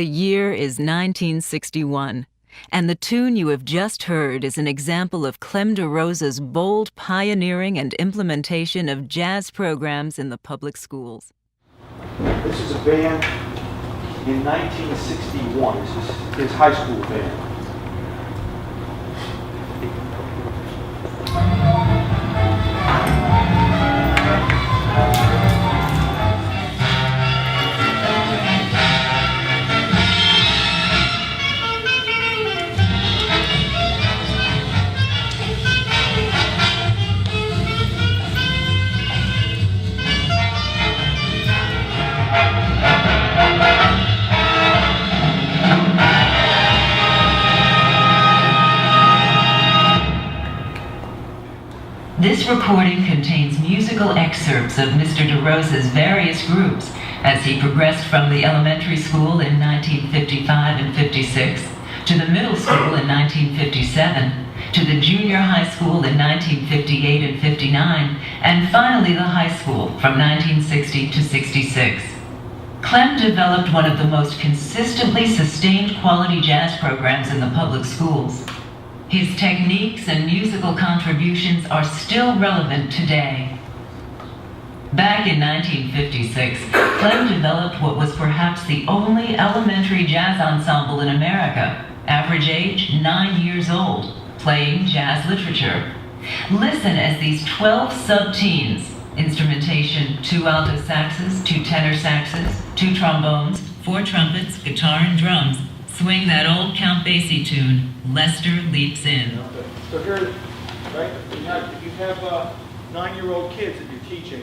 The year is 1961, and the tune you have just heard is an example of R.DeRosa's bold pioneering and implementation of jazz programs in the public schools. This is a band in 1961. This is his high school band. This recording contains musical excerpts of Mr. DeRosa's various groups as he progressed from the elementary school in 1955 and 56, to the middle school in 1957, to the junior high school in 1958 and 59, and finally the high school from 1960 to 66. Clem developed one of the most consistently sustained quality jazz programs in the public schools. His techniques and musical contributions are still relevant today. Back in 1956, Clem developed what was perhaps the only elementary jazz ensemble in America, average age 9 years old, playing jazz literature. Listen as these 12 sub-teens, instrumentation, 2 alto saxes, 2 tenor saxes, 2 trombones, 4 trumpets, guitar and drums, swing that old Count Basie tune, Lester Leaps In. So here, right, you have 9-year-old kids that you're teaching.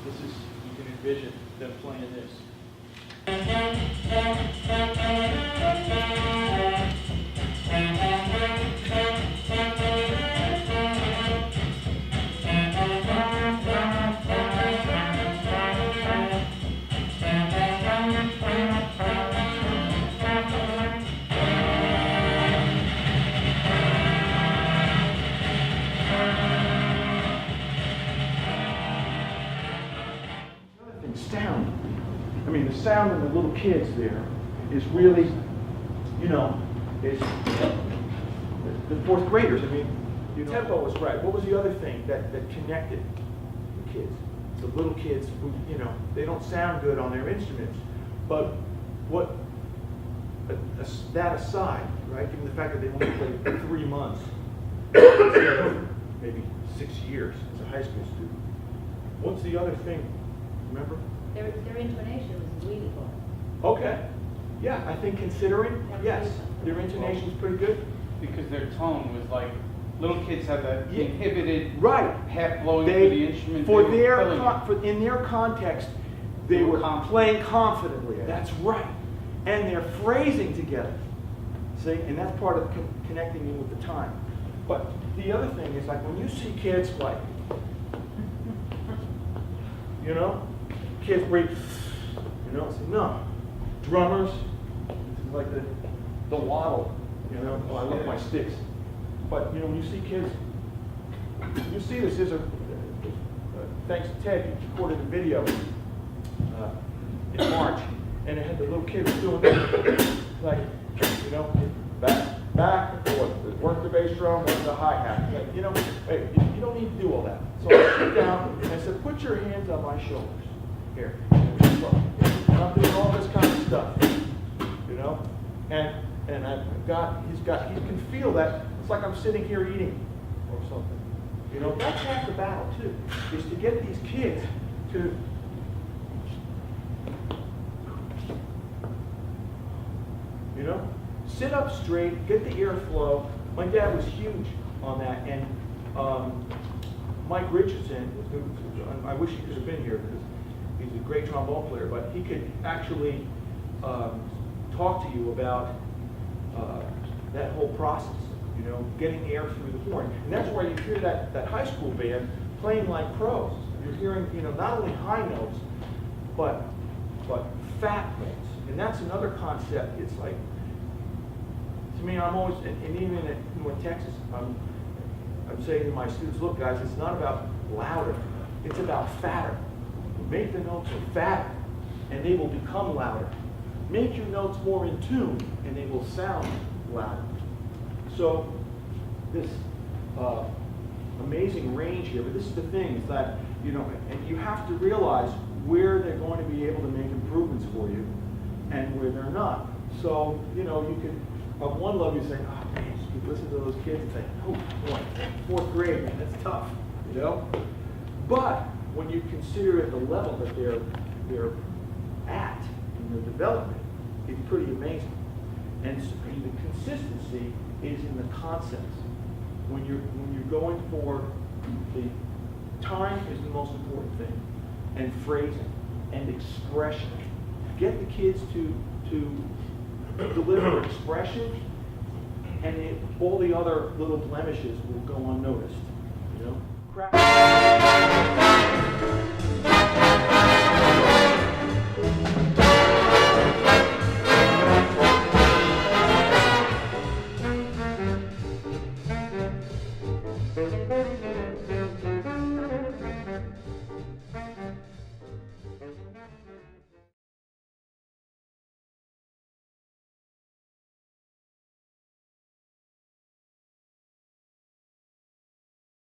This is, you can envision them playing this. Sound. I mean, the sound of the little kids there is really, you know, is the 4th graders. I mean, the tempo was right. What was the other thing that connected the kids? The little kids who, you know, they don't sound good on their instruments. But what, that aside, right, given the fact that they only played 3 months instead of maybe 6 years as a high school student, what's the other thing? Remember? Their intonation was really good. Okay. Yeah, I think considering, yes, their intonation was pretty good. Because their tone was like, little kids have that inhibited, right, half blowing through the instrument. In their context, they were playing confidently. Yeah. That's right. And they're phrasing together. See, and that's part of connecting in with the time. But the other thing is, like, when you see kids like, you know, kids breathe, you know, say, no. Drummers, this is like the waddle, you know, oh, I love my sticks. But, you know, when you see kids, you see this, thanks to Ted, he recorded a video in March, and it had the little kids doing like, you know, back and forth, work the bass drum, work the hi-hat. Like, you know, hey, you don't need to do all that. So I sit down and I said, put your hands on my shoulders. Here. I'm doing all this kind of stuff. You know? And he can feel that. It's like I'm sitting here eating or something. You know, that's half the battle too, is to get these kids to you know, sit up straight, get the airflow. My dad was huge on that, and Mike Richardson, I wish he could have been here because he's a great trombone player, but he could actually talk to you about that whole process, you know, getting air through the horn. And that's why you hear that high school band playing like pros. You're hearing, you know, not only high notes, but fat notes. And that's another concept. It's like, to me, I'm always, and even in North Texas, I'm saying to my students, look guys, it's not about louder, it's about fatter. Make the notes fatter, and they will become louder. make your notes more in tune, and they will sound louder. So this amazing range here, but this is the thing, is that, you know, and you have to realize where they're going to be able to make improvements for you and where they're not. So, you know, you can, on one level, you say, oh man, you listen to those kids and say, oh boy, 4th grade, man, that's tough, you know? But when you consider at the level that they're at in their development, it's pretty amazing. And the consistency is in the concepts. When you're going for the time is the most important thing, and phrasing and expression. Get the kids to deliver expression, and all the other little blemishes will go unnoticed. You know.